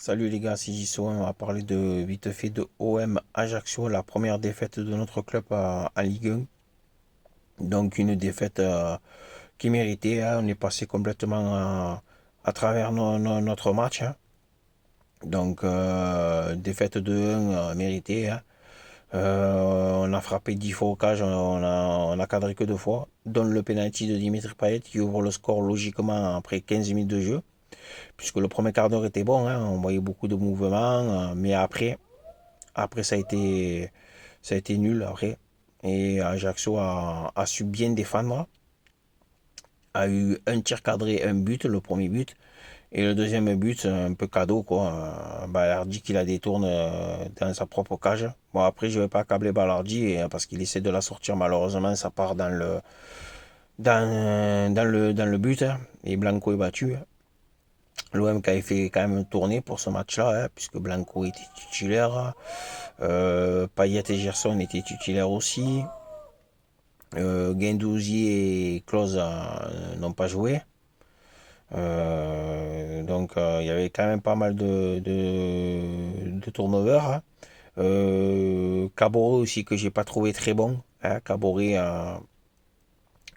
Salut les gars, c'est JSO, on va parler de vite fait de OM Ajaccio, la première défaite de notre club à Ligue 1. Donc une défaite qui méritait, hein. On est passé complètement à travers notre match, hein. Donc défaite de 1 méritée, hein. On a frappé 10 fois au cage, on a cadré que 2 fois, dont le penalty de Dimitri Payet qui ouvre le score logiquement après 15 minutes de jeu, puisque le premier quart d'heure était bon, hein. On voyait beaucoup de mouvements, mais après, ça a été nul après. Et Ajaccio a su bien défendre. A eu un tir cadré, un but, le premier but. Et le deuxième but, un peu cadeau, quoi. Balardi qui la détourne dans sa propre cage. Bon, après, je ne vais pas accabler Balardi parce qu'il essaie de la sortir. Malheureusement, ça part dans le but, hein. Et Blanco est battu. L'OM qui avait fait quand même tourner pour ce match-là, hein, puisque Blanco était titulaire. Payet et Gerson étaient titulaires aussi. Guendouzi et Klose n'ont pas joué. Donc il y avait quand même pas mal de turnover, hein. Caboret aussi que j'ai pas trouvé très bon, hein. Caboret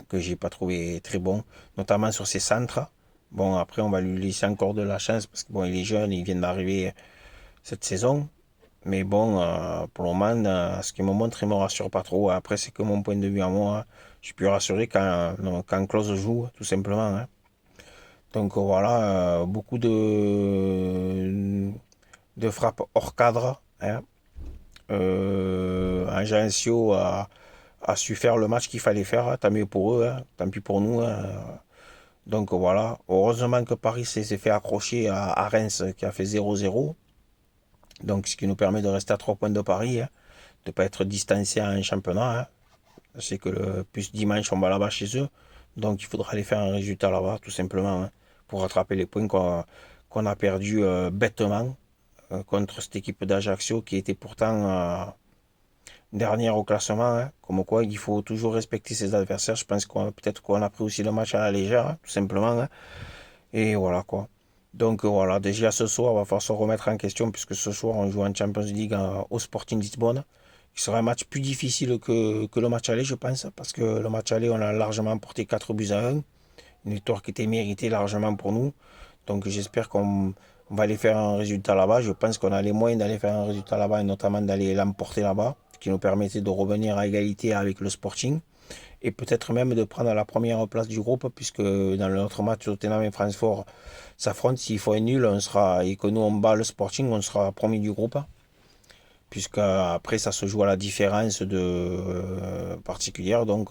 que j'ai pas trouvé très bon, notamment sur ses centres. Bon, après on va lui laisser encore de la chance parce que bon, il est jeune, il vient d'arriver cette saison. Mais bon, pour le moment, ce qu'il me montre, il me rassure pas trop. Après, c'est que mon point de vue à moi, hein. Je suis plus rassuré quand Klose joue, tout simplement, hein. Donc voilà, beaucoup de frappes hors cadre, hein. Ajaccio a su faire le match qu'il fallait faire, hein. Tant mieux pour eux, hein. Tant pis pour nous, hein. Donc voilà, heureusement que Paris s'est fait accrocher à Reims qui a fait 0-0. Donc ce qui nous permet de rester à 3 points de Paris, hein, de ne pas être distancé à un championnat, hein. C'est que plus dimanche, on va là-bas chez eux. Donc il faudra aller faire un résultat là-bas, tout simplement, hein, pour rattraper les points qu'on a perdus bêtement contre cette équipe d'Ajaccio qui était pourtant dernière au classement, hein. Comme quoi, il faut toujours respecter ses adversaires. Je pense qu'on peut-être qu'on a pris aussi le match à la légère, hein, tout simplement, hein. Et voilà quoi. Donc voilà, déjà ce soir, il va falloir se remettre en question puisque ce soir, on joue en Champions League au Sporting Lisbonne. Il sera un match plus difficile que le match aller, je pense, parce que le match aller, on a largement porté 4 buts à 1. Une victoire qui était méritée largement pour nous. Donc j'espère qu'on va aller faire un résultat là-bas. Je pense qu'on a les moyens d'aller faire un résultat là-bas et notamment d'aller l'emporter là-bas, ce qui nous permettait de revenir à égalité avec le Sporting et peut-être même de prendre la première place du groupe, puisque dans notre match Tottenham et Francfort s'affrontent. S'il faut un nul, on sera, et que nous on bat le Sporting, on sera premier du groupe, puisque après ça se joue à la différence de particulière. Donc,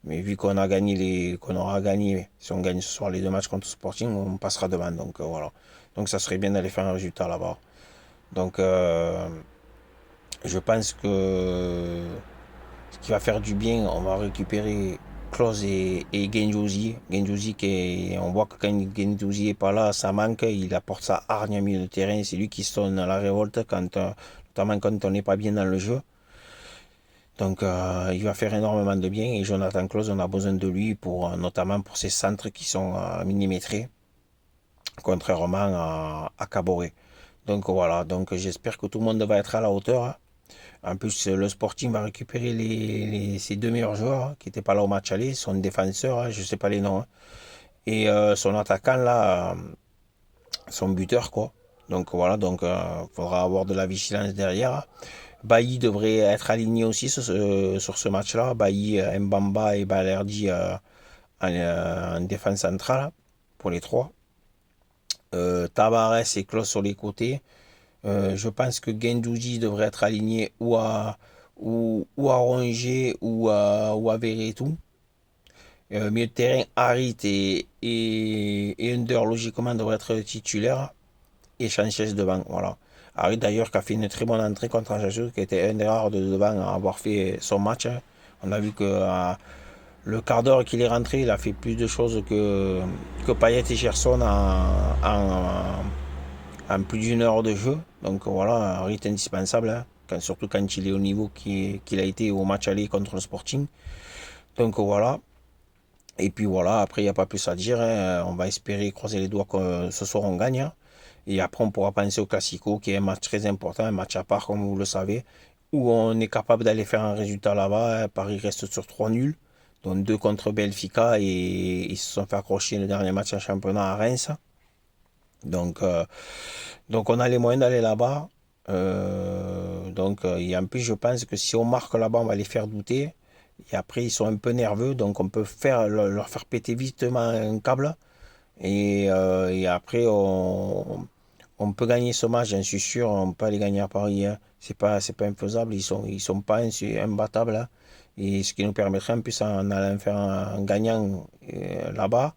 mais vu qu'on aura gagné, si on gagne ce soir les deux matchs contre le Sporting, on passera devant. Donc voilà. Donc ça serait bien d'aller faire un résultat là-bas. Donc je pense que ce qui va faire du bien, on va récupérer Klose et Guendouzi. Guendouzi, on voit que quand Guendouzi est pas là, ça manque. Il apporte sa hargne au milieu de terrain. C'est lui qui sonne à la révolte, notamment quand on n'est pas bien dans le jeu. Donc il va faire énormément de bien. Et Jonathan Klose, on a besoin de lui, notamment pour ses centres qui sont millimétrés, contrairement à Caboret. Donc voilà, donc j'espère que tout le monde va être à la hauteur, hein. En plus, le Sporting va récupérer ses deux meilleurs joueurs, hein, qui n'étaient pas là au match aller, son défenseur, hein, je ne sais pas les noms, hein, et son attaquant, là, son buteur, quoi. Donc voilà, donc faudra avoir de la vigilance derrière. Bailly devrait être aligné aussi sur ce match-là. Bailly, Mbamba et Balerdi en défense centrale pour les trois. Tavares et Klose sur les côtés. Je pense que Guendouzi devrait être aligné ou à Rongier ou à Verretou. Milieu de terrain, Harit et Under, logiquement, devraient être titulaires. Et Sanchez devant. Voilà. Harit, d'ailleurs, qui a fait une très bonne entrée contre Ajaccio, qui était un des rares de devant à avoir fait son match, hein. On a vu que le quart d'heure qu'il est rentré, il a fait plus de choses que Payet et Gerson en plus d'une heure de jeu. Donc voilà, un rythme indispensable, hein, surtout quand il est au niveau qu'il a été au match aller contre le Sporting. Donc voilà. Et puis voilà, après il n'y a pas plus à dire, hein. On va espérer croiser les doigts que ce soir on gagne, hein. Et après, on pourra penser au Classico, qui est un match très important, un match à part, comme vous le savez, où on est capable d'aller faire un résultat là-bas. Paris reste sur 3 nuls, donc 2 contre Benfica, et ils se sont fait accrocher le dernier match en championnat à Reims. Donc, euh, donc on a les moyens d'aller là-bas. Et en plus, je pense que si on marque là-bas, on va les faire douter. Et après, ils sont un peu nerveux, donc on peut leur faire péter vitement un câble. Et après, on peut gagner ce match, j'en suis sûr. On peut aller gagner à Paris, hein. C'est pas infaisable. Ils sont pas imbattables, hein. Et ce qui nous permettrait, en plus, en allant faire un gagnant là-bas,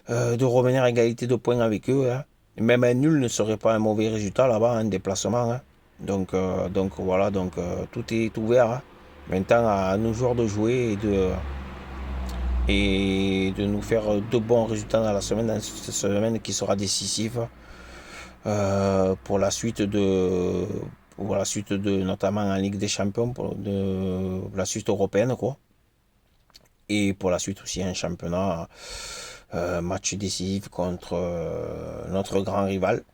de revenir à égalité de points avec eux, hein. Même un nul ne serait pas un mauvais résultat là-bas, un déplacement, hein. Donc voilà, tout est ouvert, hein. Maintenant, à nous joueurs de jouer et de nous faire de bons résultats dans cette semaine qui sera décisive pour la suite de notamment en Ligue des Champions, de la suite européenne, quoi. Et pour la suite aussi un championnat, match décisif contre notre grand rival.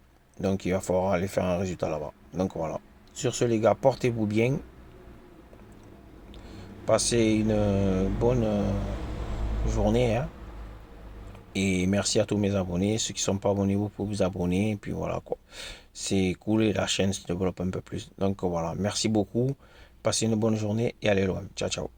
Donc il va falloir aller faire un résultat là-bas. Donc voilà. Sur ce les gars, portez-vous bien. Passez une bonne journée, hein. Et merci à tous mes abonnés. Ceux qui ne sont pas abonnés, vous pouvez vous abonner. Et puis voilà quoi. C'est cool et la chaîne se développe un peu plus. Donc voilà. Merci beaucoup. Passez une bonne journée et allez loin. Ciao, ciao.